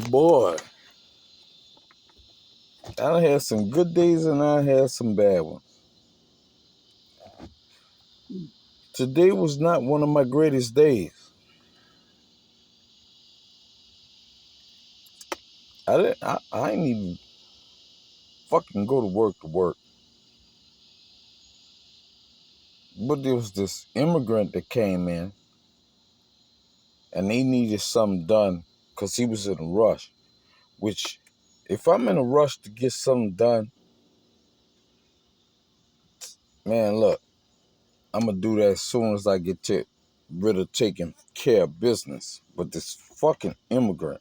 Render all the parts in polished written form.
Boy, I had some good days and I had some bad ones. Today was not one of my greatest days. I ain't even fucking go to work. But there was this immigrant that came in and he needed something done because he was in a rush. Which, if I'm in a rush to get something done, man, look, I'm going to do that as soon as I get rid of taking care of business. But this fucking immigrant,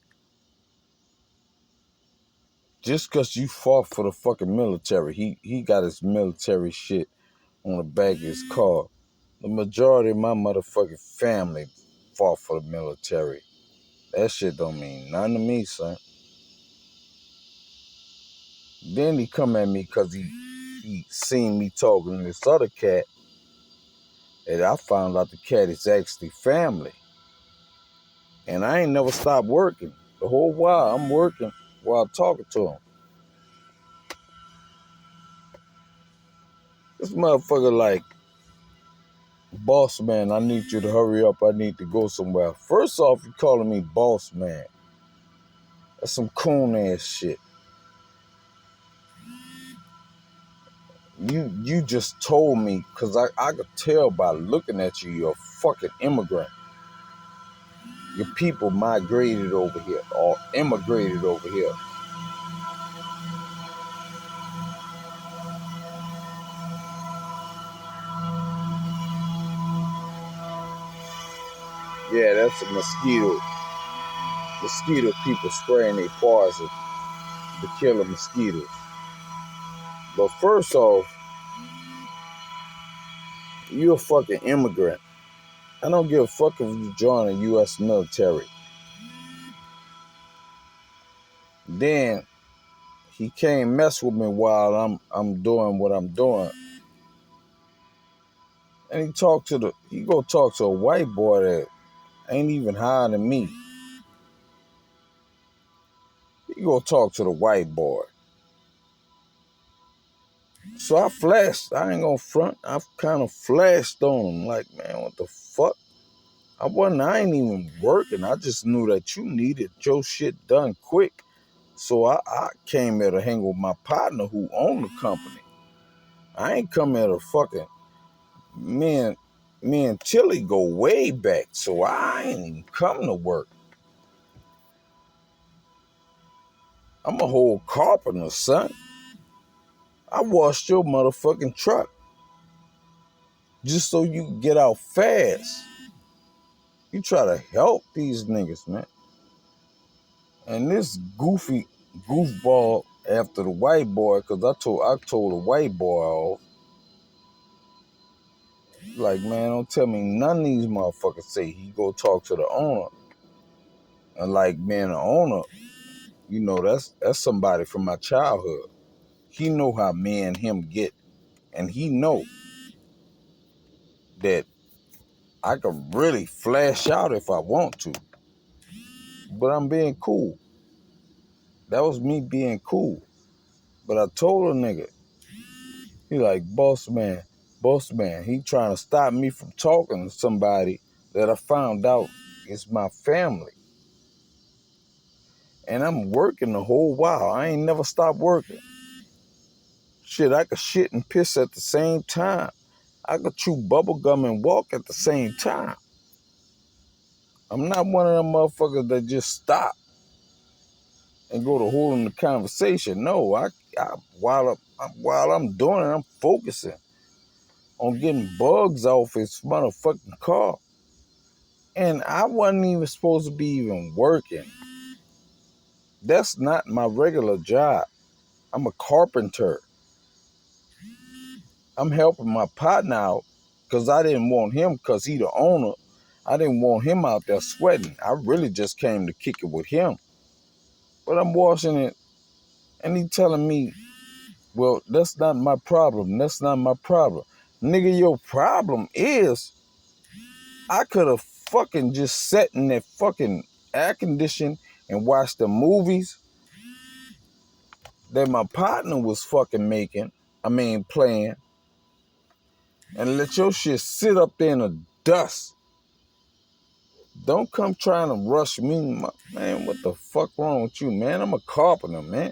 just because you fought for the fucking military, he got his military shit on the back of his car. The majority of my motherfucking family fought for the military. That shit don't mean nothing to me, son. Then he come at me because he seen me talking to this other cat, and I found out the cat is actually family. And I ain't never stopped working. The whole while I'm working while talking to him. This motherfucker like, boss man, I need you to hurry up. I need to go somewhere. First off, you calling me boss man. That's some coon ass shit. You just told me, because I could tell by looking at you, you're a fucking immigrant. Your people migrated over here or immigrated over here. Yeah, that's a mosquito. Mosquito people spraying their poison to kill the mosquitoes. But first off, you're a fucking immigrant. I don't give a fuck if you join the U.S. military. Then he can't mess with me while I'm doing what I'm doing. And he go talk to a white boy that ain't even higher than me. He go talk to the white boy. So I flashed. I ain't gonna front. I kind of flashed on him like, man, what the fuck? I ain't even working. I just knew that you needed your shit done quick. So I came here to hang with my partner who owned the company. I ain't come here to fucking, me and Tilly go way back. So I ain't even come to work. I'm a whole carpenter, son. I washed your motherfucking truck just so you can get out fast. You try to help these niggas, man. And this goofball after the white boy, because I told the white boy off, like, man, don't tell me none of these motherfuckers say he go talk to the owner. And like, man, the owner, that's somebody from my childhood. He know how me and him get. And he know that I could really flash out if I want to. But I'm being cool. That was me being cool. But I told a nigga, he like, boss man. He trying to stop me from talking to somebody that I found out is my family. And I'm working the whole while. I ain't never stopped working. Shit, I could shit and piss at the same time. I could chew bubble gum and walk at the same time. I'm not one of them motherfuckers that just stop and go to holding the conversation. No, while I'm doing it, I'm focusing on getting bugs off his motherfucking car. And I wasn't even supposed to be even working. That's not my regular job. I'm a carpenter. I'm helping my partner out because I didn't want him, because he the owner. I didn't want him out there sweating. I really just came to kick it with him. But I'm washing it, and he telling me, well, that's not my problem. That's not my problem. Nigga, your problem is I could have fucking just sat in that fucking air condition and watch the movies that my partner was fucking playing, and let your shit sit up there in the dust. Don't come trying to rush me, man. What the fuck wrong with you, man? I'm a carpenter, man.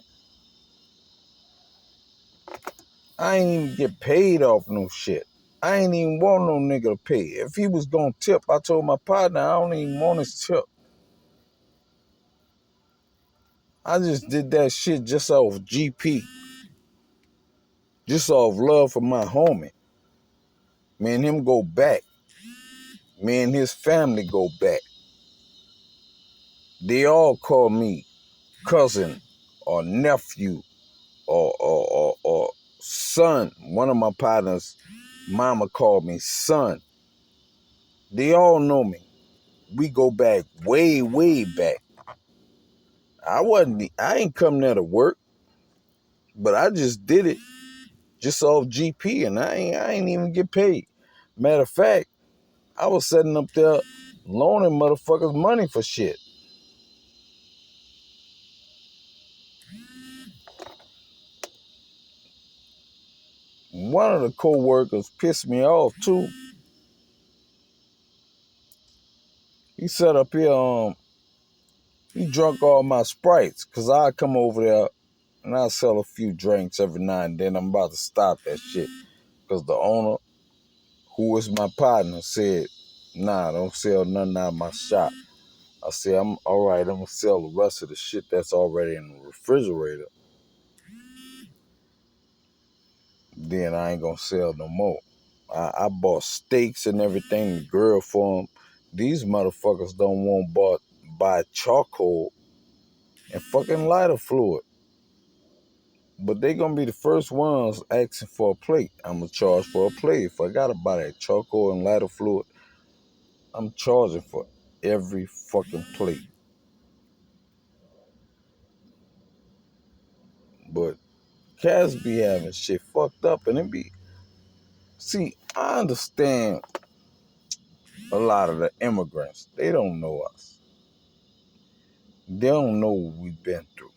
I ain't even get paid off no shit. I ain't even want no nigga to pay. If he was gonna tip, I told my partner I don't even want his tip. I just did that shit just off GP. Just off love for my homie. Me and him go back. Me and his family go back. They all call me cousin or nephew or son. One of my partners, mama called me son. They all know me. We go back way, way back. I ain't come there to work, but I just did it just off GP, and I ain't even get paid. Matter of fact, I was sitting up there loaning motherfuckers money for shit. One of the co-workers pissed me off too. He sat up here, he drunk all my Sprites, cause I come over there and I sell a few drinks every now and then. I'm about to stop that shit, cause the owner, who was my partner, said, nah, don't sell nothing out of my shop. I said, I'm all right, I'm gonna sell the rest of the shit that's already in the refrigerator. Then I ain't gonna sell no more. I bought steaks and everything to grill for them. These motherfuckers don't want buy charcoal and fucking lighter fluid. But they gonna be the first ones asking for a plate. I'm gonna charge for a plate. If I gotta buy that charcoal and lighter fluid, I'm charging for every fucking plate. But cats be having shit fucked up, and it be... See, I understand a lot of the immigrants. They don't know us. They don't know what we've been through.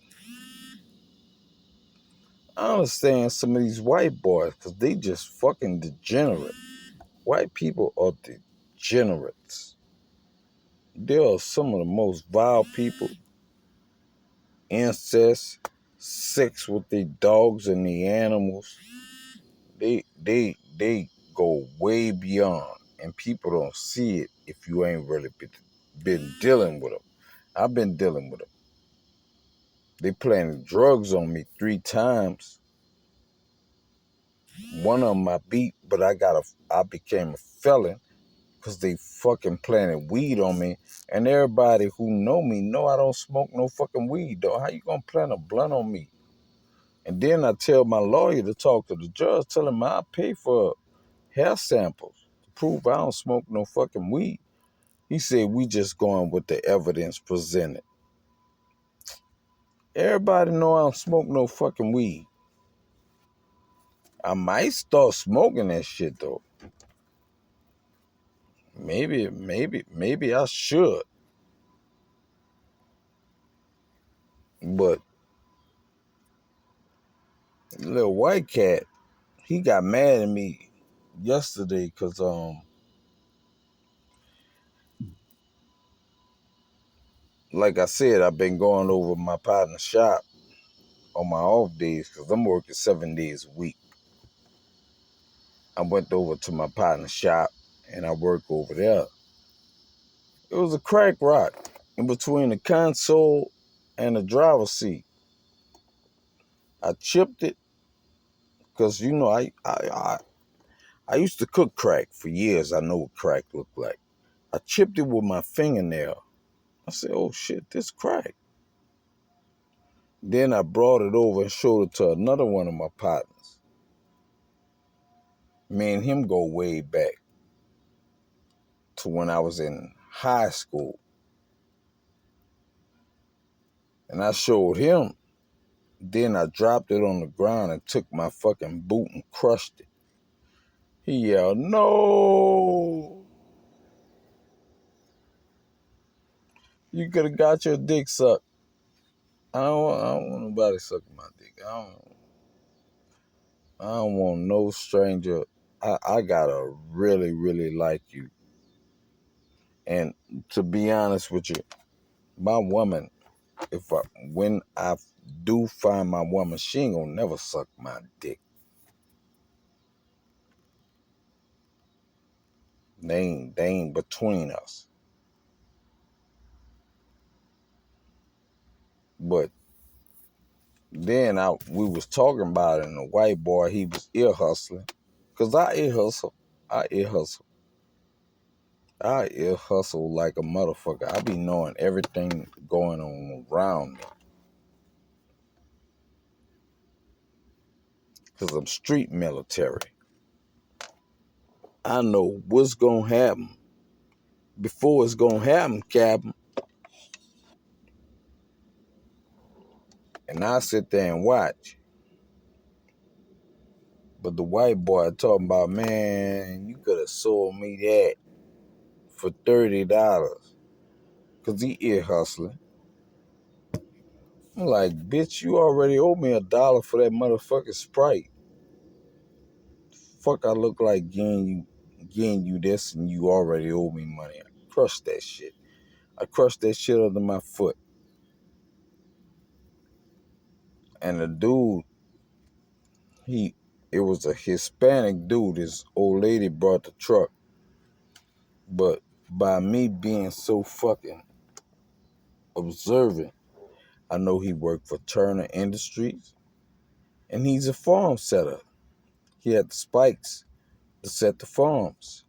I understand some of these white boys because they just fucking degenerate. White people are degenerates. They are some of the most vile people. Incest, sex with their dogs and the animals. They go way beyond, and people don't see it if you ain't really been dealing with them. I've been dealing with them. They planted drugs on me 3 times. One of them I beat, but I became a felon because they fucking planted weed on me. And everybody who know me know I don't smoke no fucking weed, though. How you gonna plant a blunt on me? And then I tell my lawyer to talk to the judge, tell him I pay for hair samples to prove I don't smoke no fucking weed. He said we just going with the evidence presented. Everybody know I don't smoke no fucking weed. I might start smoking that shit though. Maybe I should. But little white cat, he got mad at me yesterday because like I said, I've been going over my partner's shop on my off days because I'm working 7 days a week. I went over to my partner's shop and I work over there. It was a crack rock in between the console and the driver's seat. I chipped it because I used to cook crack for years. I know what crack looked like. I chipped it with my fingernail. I said, oh shit, this crack. Then I brought it over and showed it to another one of my partners. Me and him go way back to when I was in high school. And I showed him. Then I dropped it on the ground and took my fucking boot and crushed it. He yelled, no! You could have got your dick sucked. I don't want nobody sucking my dick. I don't want no stranger. I gotta really, really like you. And to be honest with you, my woman, if I when I do find my woman, she ain't gonna never suck my dick. They ain't between us. But then we was talking about it, and the white boy, he was ear hustling. Cause I ear hustle. I ear hustle. I ear hustle like a motherfucker. I be knowing everything going on around me. Cause I'm street military. I know what's gonna happen before it's gonna happen, Captain. And I sit there and watch. But the white boy talking about, man, you could have sold me that for $30. Cause he ear hustling. I'm like, bitch, you already owe me $1 for that motherfucking Sprite. Fuck, I look like getting you this, and you already owe me money. I crushed that shit. I crushed that shit under my foot. And the dude, it was a Hispanic dude. This old lady brought the truck. But by me being so fucking observant, I know he worked for Turner Industries, and he's a farm setter. He had the spikes to set the farms.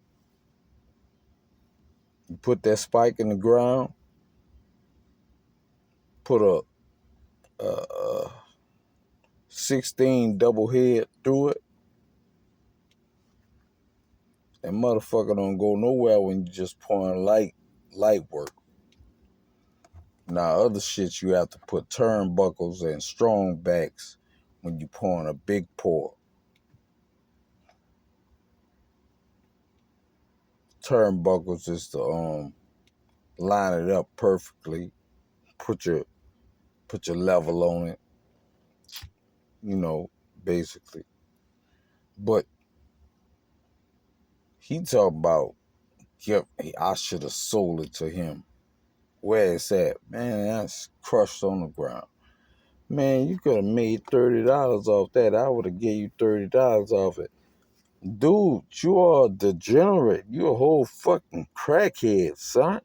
You put that spike in the ground, put a 16 double head through it, and motherfucker don't go nowhere when you just pouring light work. Now other shit you have to put turnbuckles and strong backs when you pouring a big pour. Turnbuckles is to line it up perfectly, put your level on it, you know, basically. But he talking about, yep, I should have sold it to him. Where it's at, man, that's crushed on the ground. Man, you could have made $30 off that. I would have gave you $30 off it. Dude, you are a degenerate. You a whole fucking crackhead, son.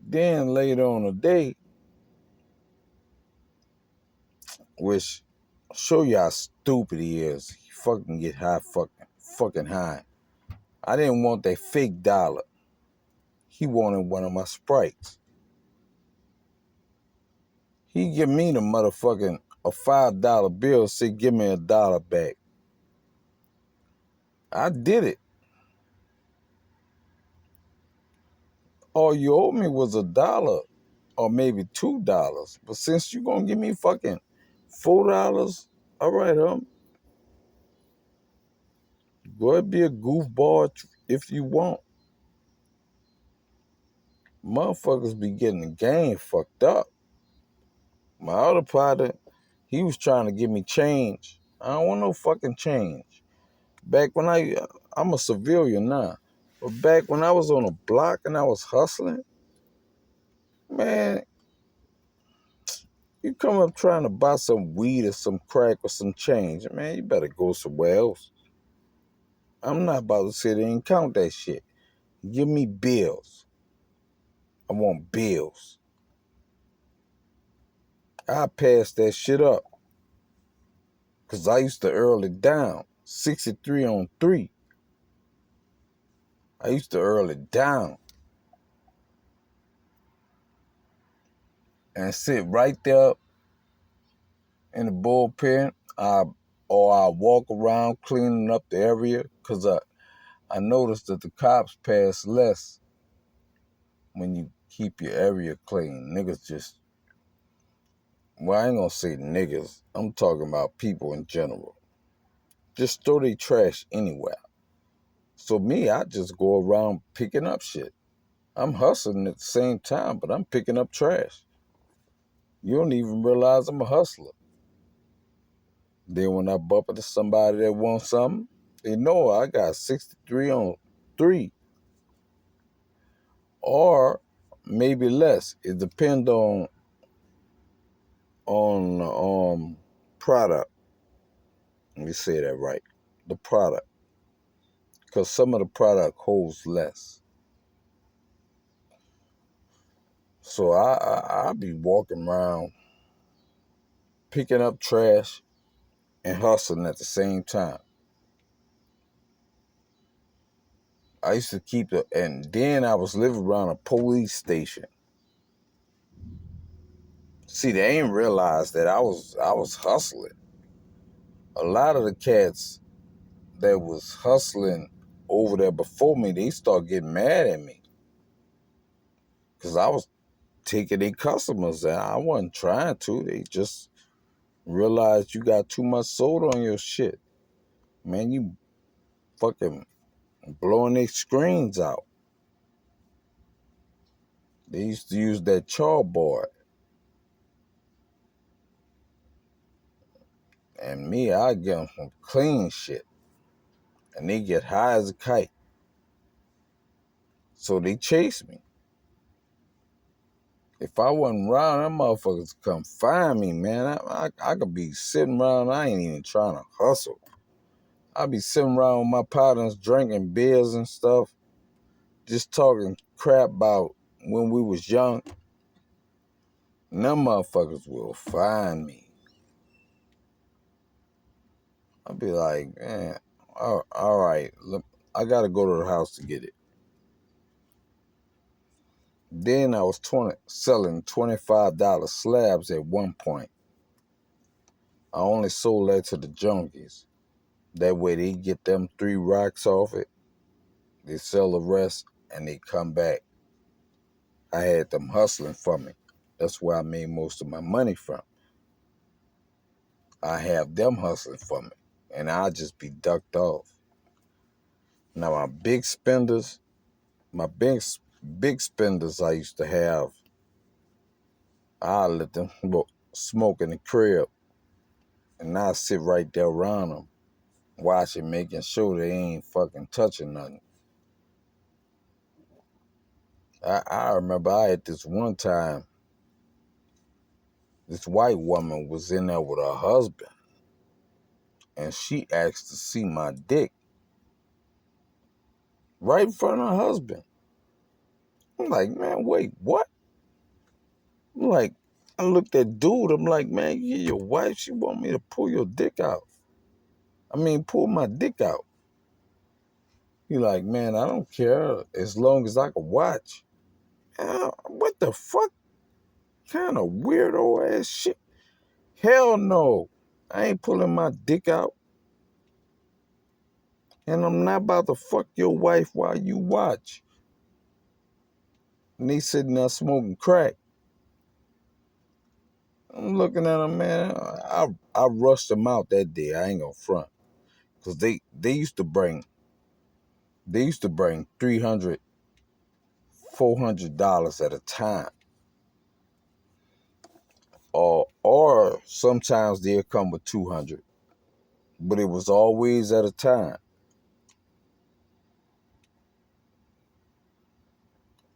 Then later on the day, which show you how stupid he is. He fucking get high, fucking high. I didn't want that fake dollar. He wanted one of my Sprites. He give me the motherfucking a $5 bill, say give me $1 back. I did it. All you owed me was $1 or maybe $2. But since you gonna give me fucking $4, all right, go ahead, be a goofball if you want. Motherfuckers be getting the game fucked up. My other partner, he was trying to give me change. I don't want no fucking change. Back when I'm a civilian now, but back when I was on a block and I was hustling, man, you come up trying to buy some weed or some crack or some change, man, you better go somewhere else. I'm not about to sit there and count that shit. Give me bills. I want bills. I passed that shit up because I used to earl it down. 63 on 3. I used to earl it down and sit right there in the bullpen. Or I walk around cleaning up the area because I noticed that the cops pass less when you keep your area clean. Niggas just, well, I ain't gonna say niggas. I'm talking about people in general. Just throw their trash anywhere. So me, I just go around picking up shit. I'm hustling at the same time, but I'm picking up trash. You don't even realize I'm a hustler. Then when I bump into somebody that wants something, they know I got 63 on 3 or maybe less. It depends on product. Let me say that right. The product. Because some of the product holds less. So I be walking around picking up trash and hustling at the same time. I used to keep and then I was living around a police station. See, they ain't realized that I was hustling. A lot of the cats that was hustling over there before me, they start getting mad at me because I was taking their customers and I wasn't trying to. They just realized you got too much soda on your shit. Man, you fucking blowing their screens out. They used to use that chalkboard. And me, I get them some clean shit. And they get high as a kite. So they chase me. If I wasn't around, them motherfuckers come find me, man. I could be sitting around, I ain't even trying to hustle. I be sitting around with my partners drinking beers and stuff, just talking crap about when we was young. And them motherfuckers will find me. I'll be like, man, all right, look, I gotta go to the house to get it. Then I was selling $25 slabs at one point. I only sold that to the junkies. That way they get them 3 rocks off it, they sell the rest, and they come back. I had them hustling for me. That's where I made most of my money from. I have them hustling for me, and I'll just be ducked off. Now my big spenders I used to have, I let them smoke in the crib, and I sit right there around them, watching, making sure they ain't fucking touching nothing. I remember I had this one time, this white woman was in there with her husband, and she asked to see my dick right in front of her husband. I'm like, man, wait, what? I'm like, I looked at dude, I'm like, man, you your wife, she want me to pull your dick out. Pull my dick out. He like, man, I don't care as long as I can watch. What the fuck kind of weirdo ass shit? Hell no. I ain't pulling my dick out. And I'm not about to fuck your wife while you watch. And he sitting there smoking crack. I'm looking at him, man. I rushed him out that day. I ain't gonna front. Cause they used to bring $300, $400 at a time. Or sometimes they'll come with 200. But it was always at a time.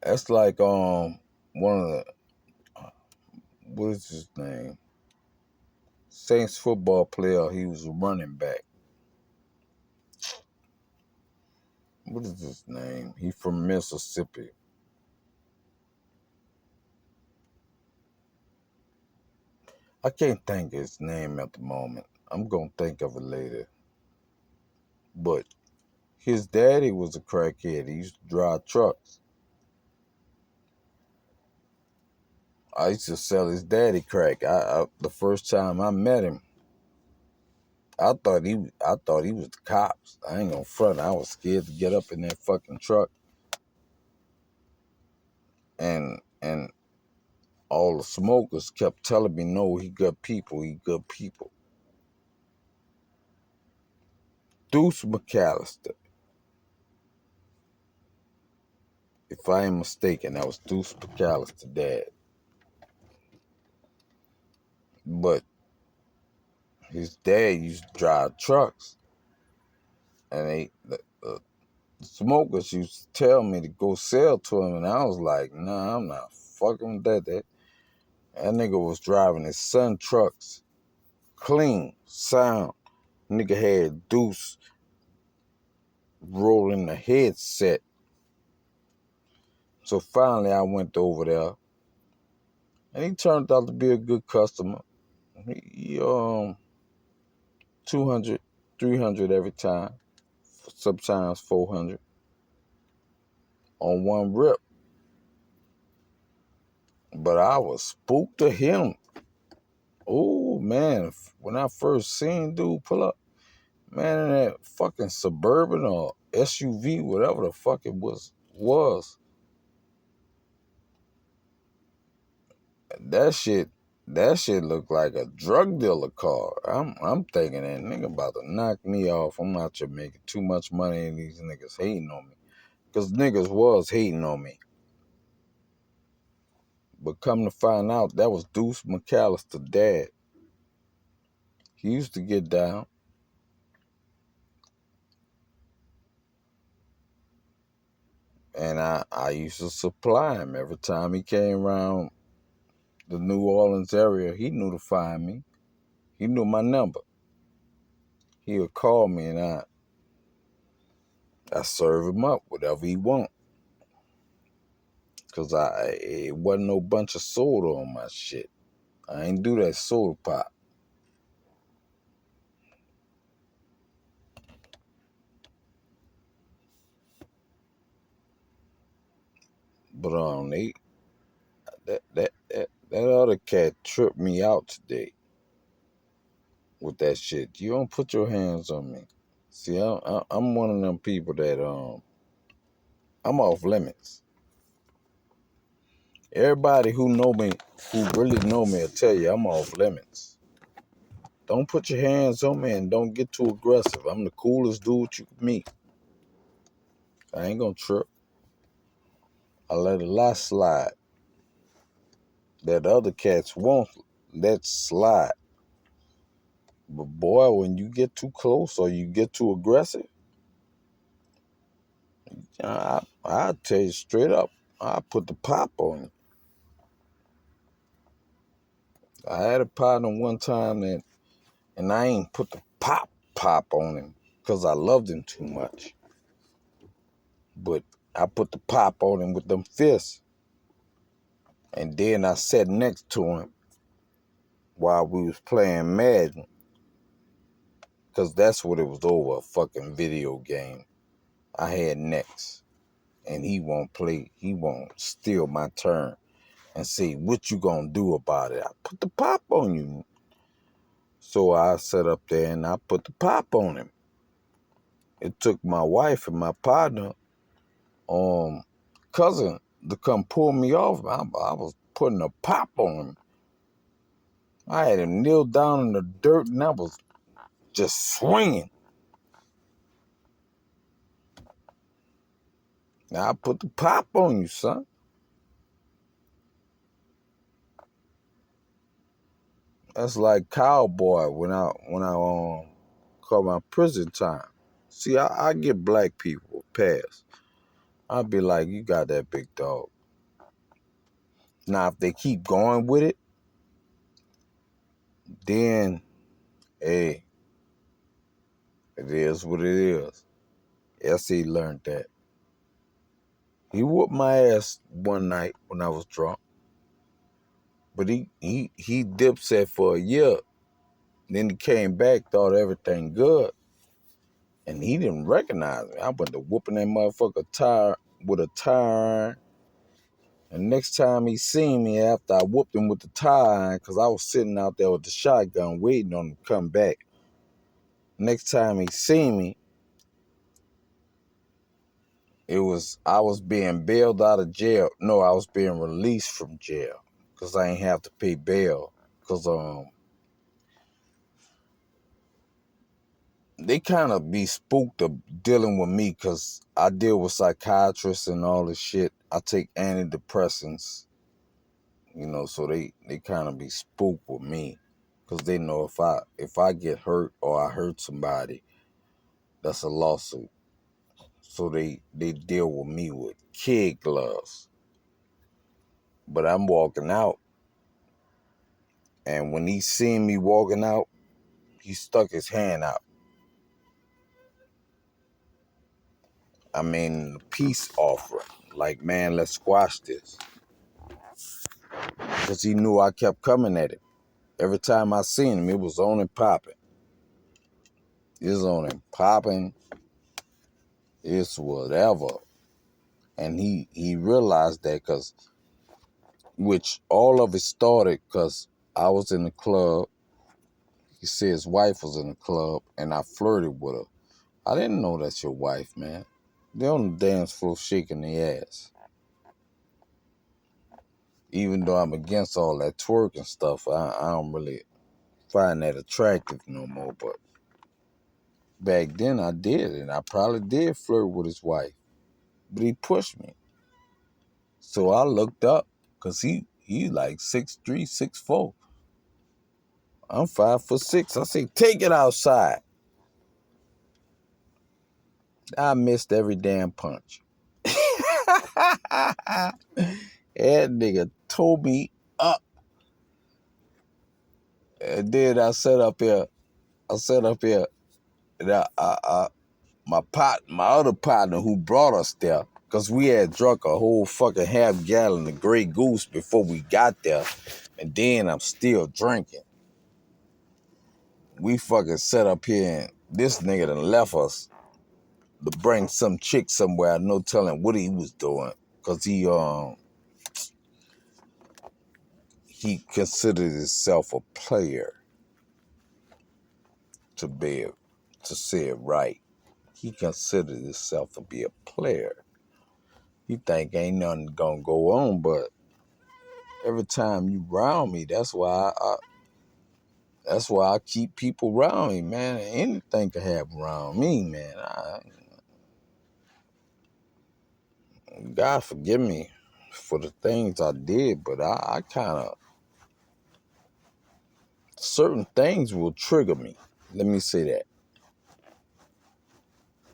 That's like one of the what is his name? Saints football player. He was a running back. What is his name? He from Mississippi. I can't think of his name at the moment. I'm gonna think of it later. But his daddy was a crackhead. He used to drive trucks. I used to sell his daddy crack. The first time I met him, I thought he was the cops. I ain't gonna front. I was scared to get up in that fucking truck and all the smokers kept telling me, no, he good people, he good people. Deuce McAllister. If I ain't mistaken, that was Deuce McAllister's dad. But his dad used to drive trucks, and the smokers used to tell me to go sell to him, and I was like, nah, I'm not fucking with that. That nigga was driving his son trucks, clean, sound. Nigga had Deuce rolling the headset. So finally I went over there, and he turned out to be a good customer. He 200, 300 every time, sometimes 400 on one rip. But I was spooked to him. Oh man, when I first seen dude pull up, man, in that fucking Suburban or SUV, whatever the fuck it was, that shit looked like a drug dealer car. I'm thinking that nigga about to knock me off. I'm out here making too much money and these niggas hating on me. Cause niggas was hating on me. But come to find out, that was Deuce McAllister's dad. He used to get down, and I used to supply him every time he came around the New Orleans area. He knew to find me. He knew my number. He would call me, and I serve him up whatever he want. Cause it wasn't no bunch of soda on my shit. I ain't do that soda pop. But that other cat tripped me out today with that shit. You don't put your hands on me. See, I'm one of them people that I'm off limits. Everybody who know me, who really know me, will tell you I'm off limits. Don't put your hands on me and don't get too aggressive. I'm the coolest dude you could meet. I ain't gonna trip. I let a lot slide that other cats won't let slide. But boy, when you get too close or you get too aggressive, I tell you straight up, I put the pop on you. I had a partner one time and I ain't put the pop on him because I loved him too much. But I put the pop on him with them fists. And then I sat next to him while we was playing Madden. Because that's what it was over, a fucking video game. I had next. And he won't steal my turn and say, what you gonna do about it? I put the pop on you. So I sat up there and I put the pop on him. It took my wife and my partner, cousin, to come pull me off. I was putting a pop on him. I had him kneel down in the dirt and I was just swinging. Now I put the pop on you, son. That's like cowboy when I call my prison time. See, I get black people a pass. I'll be like, you got that big dog. Now, if they keep going with it, then, hey, it is what it is. S.E. learned that. He whooped my ass one night when I was drunk. But he dipset for a year. Then he came back, thought everything good. And he didn't recognize me. I went to whooping that motherfucker tire with a tire iron. And next time he seen me after I whooped him with the tire iron, because I was sitting out there with the shotgun waiting on him to come back. Next time he seen me, I was being bailed out of jail. No, I was being released from jail because I ain't have to pay bail. Because they kind of be spooked of dealing with me because I deal with psychiatrists and all this shit. I take antidepressants, so they kind of be spooked with me because they know if I get hurt or I hurt somebody, that's a lawsuit. So they deal with me with kid gloves. But I'm walking out, and when he seen me walking out, he stuck his hand out. I mean, peace offering. Like, man, let's squash this. Because he knew I kept coming at him. Every time I seen him, it was on and popping. It's on and popping. It's whatever. And he realized that which all of it started because I was in the club. He said his wife was in the club, and I flirted with her. I didn't know that's your wife, man. They're on the dance floor shaking their ass. Even though I'm against all that twerk and stuff, I don't really find that attractive no more. But back then I did, and I probably did flirt with his wife. But he pushed me. So I looked up, because he like 6'3", 6'4". I'm 5'6". I say, take it outside. I missed every damn punch. That nigga tore me up. And then I sat up here, and my other partner who brought us there, because we had drunk a whole fucking half gallon of Grey Goose before we got there, and then I'm still drinking. We fucking sat up here, and this nigga done left us to bring some chick somewhere, no telling what he was doing, because he considered himself a player, to say it right. He considered himself to be a player. He think ain't nothing gonna go on, but every time you round me, that's why I keep people around me, man. Anything can happen around me, man. God forgive me for the things I did, but I kind of, certain things will trigger me. Let me say that.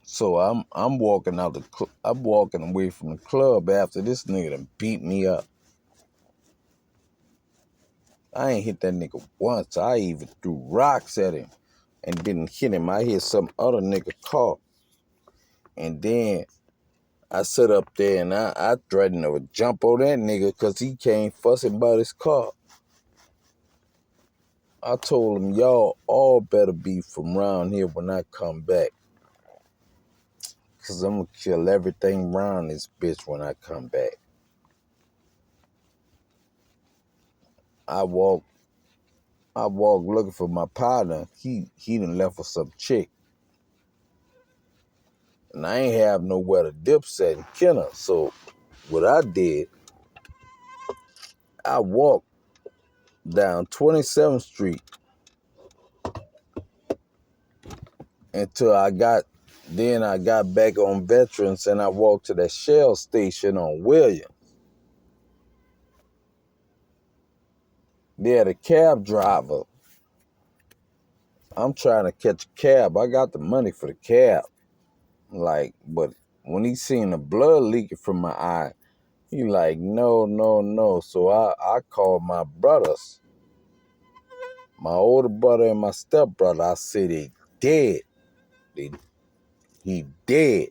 So I'm walking I'm walking away from the club after this nigga done beat me up. I ain't hit that nigga once. I even threw rocks at him and didn't hit him. I hit some other nigga car. And then I sit up there and I threatened to jump on that nigga because he came fussing about his car. I told him, y'all all better be from around here when I come back, because I'm going to kill everything around this bitch when I come back. I walk looking for my partner. He done left for some chick. And I ain't have nowhere to dip set and kill her. So what I did, I walked down 27th Street until I got back on Veterans, and I walked to that Shell station on William. They had a cab driver. I'm trying to catch a cab. I got the money for the cab. But when he seen the blood leaking from my eye, he like, no, no, no. So I called my brothers, my older brother and my stepbrother. I said, they dead. He dead.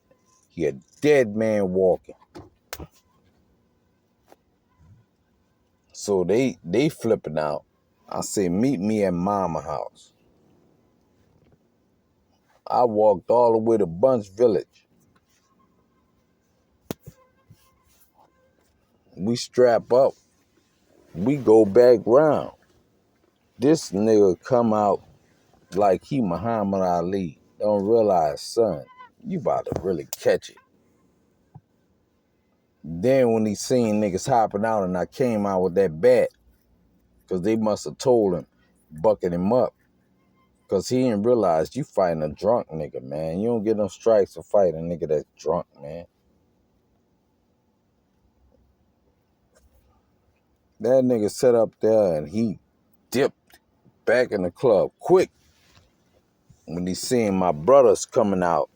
He a dead man walking. So they flipping out. I said, meet me at mama house. I walked all the way to Bunch Village. We strap up. We go back round. This nigga come out like he Muhammad Ali. Don't realize, son, you about to really catch it. Then when he seen niggas hopping out and I came out with that bat, because they must have told him, bucking him up, Cause he didn't realize you fighting a drunk nigga, man. You don't get no strikes for fighting a nigga that's drunk, man. That nigga sat up there and he dipped back in the club quick when he seen my brothers coming out.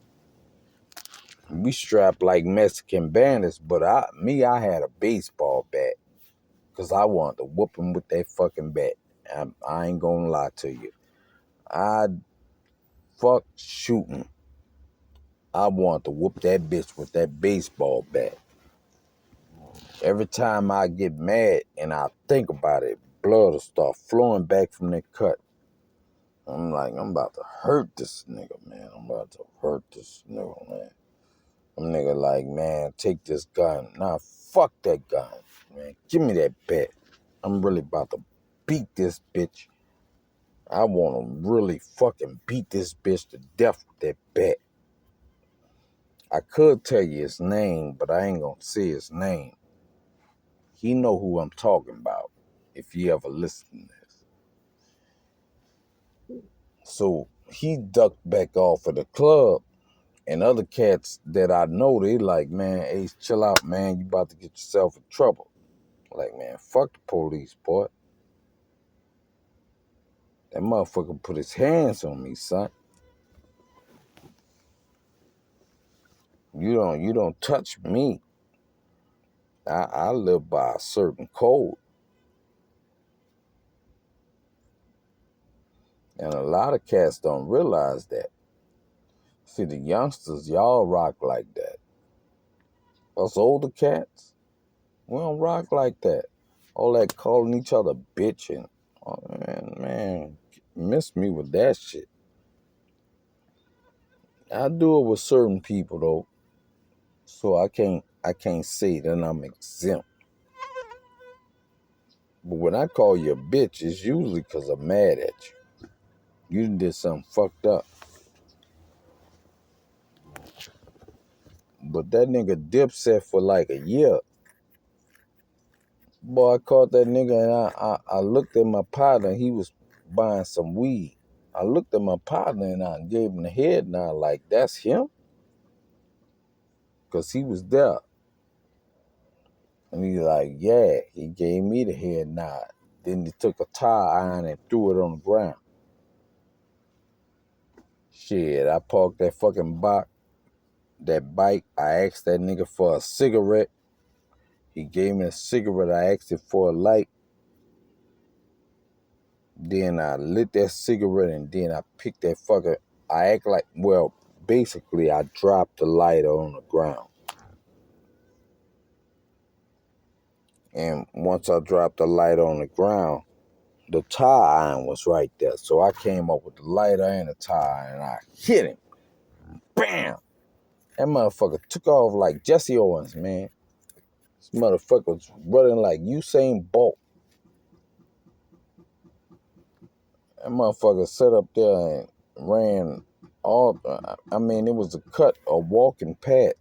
We strapped like Mexican bandits, but I had a baseball bat because I wanted to whoop him with that fucking bat. I ain't gonna lie to you. I fuck shooting. I wanted to whoop that bitch with that baseball bat. Every time I get mad and I think about it, blood will start flowing back from that cut. I'm like, I'm about to hurt this nigga, man. I'm about to hurt this nigga, man. Them nigga like, man, take this gun. Nah, fuck that gun, man. Give me that bat. I'm really about to beat this bitch. I want to really fucking beat this bitch to death with that bat. I could tell you his name, but I ain't gonna say his name. He know who I'm talking about if you ever listen to this. So he ducked back off of the club, and other cats that I know, they like, man, Ace, chill out, man. You about to get yourself in trouble. Like, man, fuck the police, boy. That motherfucker put his hands on me, son. You don't touch me. I live by a certain code. And a lot of cats don't realize that. See, the youngsters, y'all rock like that. Us older cats, we don't rock like that. All that calling each other bitch and, oh, man, miss me with that shit. I do it with certain people though, so I can't say that I'm exempt. But when I call you a bitch, it's usually because I'm mad at you. You did something fucked up. But that nigga Dipset for like a year. Boy, I caught that nigga and I looked at my partner. He was buying some weed. I looked at my partner and I gave him the head nod like, that's him? Because he was there. And he like, yeah. He gave me the head nod. Then he took a tire iron and threw it on the ground. Shit, I parked that fucking bike. I asked that nigga for a cigarette. He gave me a cigarette. I asked him for a light. Then I lit that cigarette and then I picked that fucker. I act like, well, basically I dropped the lighter on the ground. And once I dropped the lighter on the ground, the tire iron was right there. So I came up with the lighter and the tire iron and I hit him. Bam! That motherfucker took off like Jesse Owens, man. This motherfucker was running like Usain Bolt. That motherfucker sat up there and ran all, it was a walking path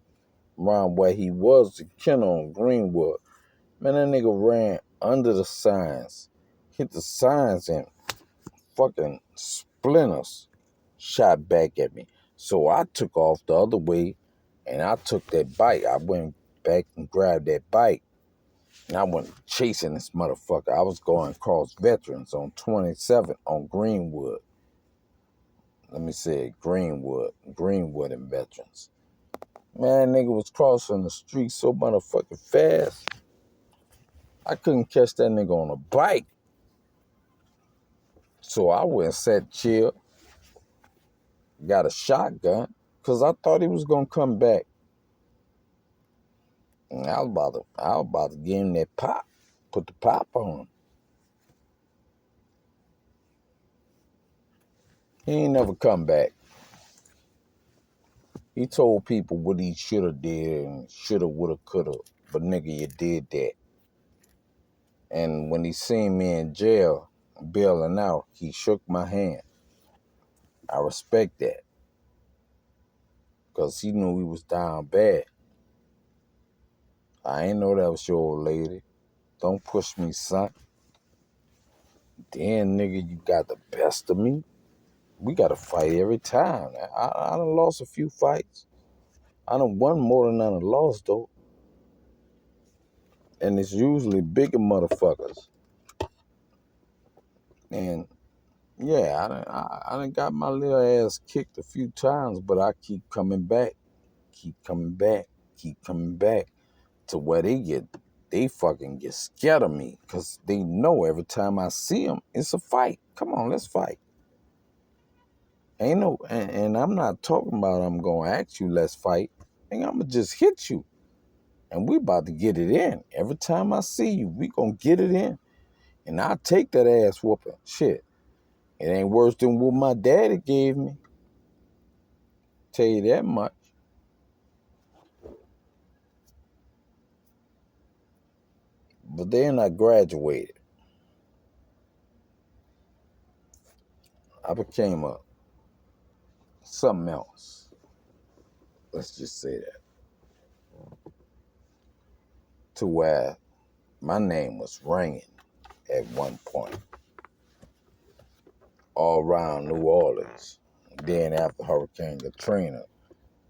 around where he was, the kennel on Greenwood. Man, that nigga ran under the signs, hit the signs and fucking splinters shot back at me. So I took off the other way and I took that bike. I went back and grabbed that bike and I went chasing this motherfucker. I was going across Veterans on 27 on Greenwood. Let me say Greenwood and Veterans. Man, nigga was crossing the street so motherfucking fast. I couldn't catch that nigga on a bike. So I went and sat chill, got a shotgun, because I thought he was going to come back. And I was about to give him that pop, put the pop on him. He ain't never come back. He told people what he should have did and should have, would have, could have. But nigga, you did that. And when he seen me in jail, bailing out, he shook my hand. I respect that. Because he knew he was down bad. I ain't know that was your old lady. Don't push me, son. Damn, nigga, you got the best of me. We got to fight every time. I done lost a few fights. I done won more than I done lost, though. And it's usually bigger motherfuckers. And yeah, I done got my little ass kicked a few times, but I keep coming back, keep coming back, keep coming back to where they fucking get scared of me because they know every time I see them, it's a fight. Come on, let's fight. Ain't no, and I'm not talking about I'm gonna ask you let's fight. And I'm gonna just hit you, and we about to get it in. Every time I see you, we gonna get it in, and I take that ass whooping. Shit, it ain't worse than what my daddy gave me. Tell you that much. But then I graduated. I became something else. Let's just say that. To where my name was ringing at one point all around New Orleans. Then after Hurricane Katrina,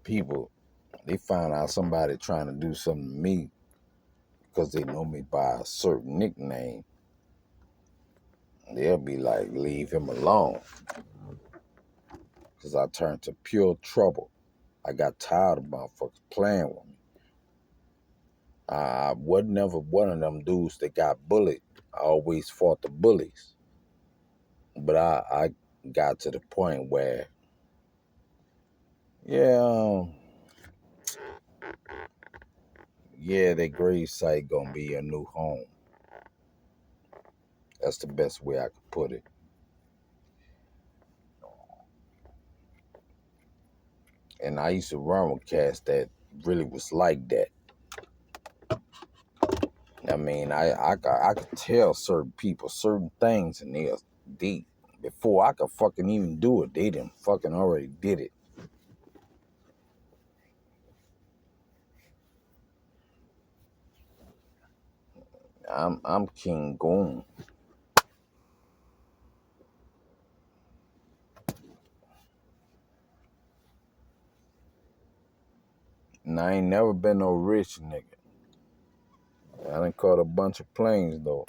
people, they found out somebody trying to do something to me because they know me by a certain nickname. They'll be like, leave him alone. Because I turned to pure trouble. I got tired of motherfuckers playing with me. I wasn't never one of them dudes that got bullied. I always fought the bullies. But I got to the point where, yeah, that grave site gonna be a new home. That's the best way I could put it. And I used to run with cats that really was like that. I mean, I could tell certain people certain things, and they before I could fucking even do it, they done fucking already did it. I'm King Goon. And I ain't never been no rich nigga. I done caught a bunch of planes though.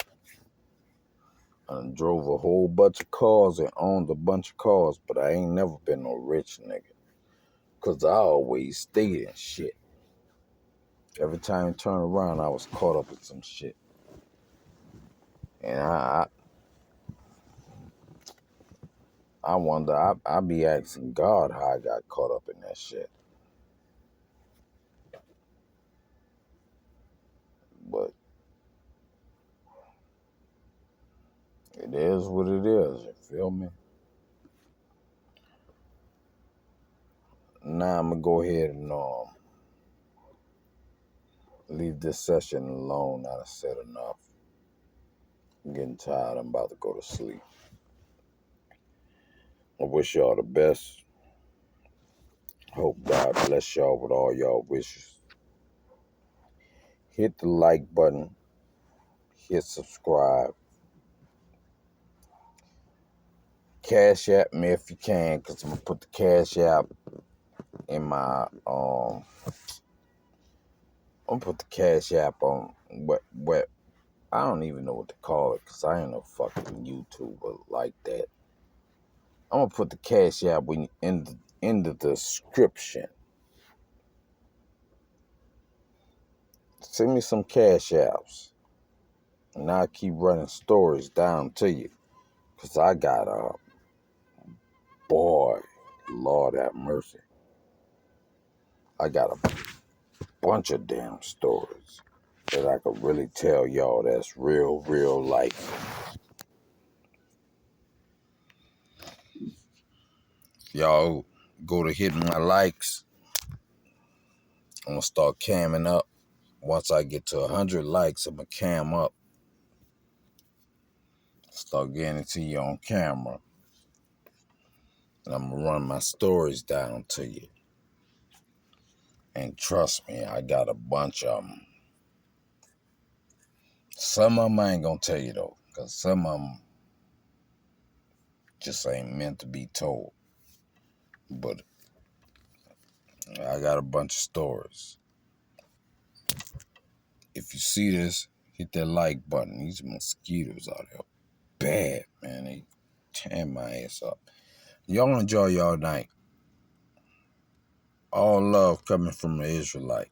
I done drove a whole bunch of cars and owned a bunch of cars, but I ain't never been no rich nigga. Cause I always stayed in shit. Every time I turned around, I was caught up in some shit. And I wonder, I be asking God how I got caught up in that shit. But it is what it is, you feel me? Now I'm gonna go ahead and leave this session alone. I done said enough. I'm getting tired. I'm about to go to sleep. I wish y'all the best. Hope God bless y'all with all y'all wishes. Hit the like button. Hit subscribe. Cash app me if you can, because I'm going to put the cash app in my, I'm going to put the cash app on what, I don't even know what to call it, because I ain't no fucking YouTuber like that. I'm going to put the cash app in the description. Send me some cash apps. And I'll keep running stories down to you. Because I got a boy, Lord have mercy. I got a bunch of damn stories that I could really tell y'all that's real life. Y'all go to hitting my likes. I'm going to start camming up. Once I get to 100 likes, I'm going to cam up. Start getting it to you on camera. And I'm going to run my stories down to you. And trust me, I got a bunch of them. Some of them I ain't going to tell you though. Because some of them, Just ain't meant to be told. But I got a bunch of stories. If you see this, hit that like button. These mosquitoes out there bad, man. They tear my ass up. Y'all enjoy y'all night. All love coming from the Israelite.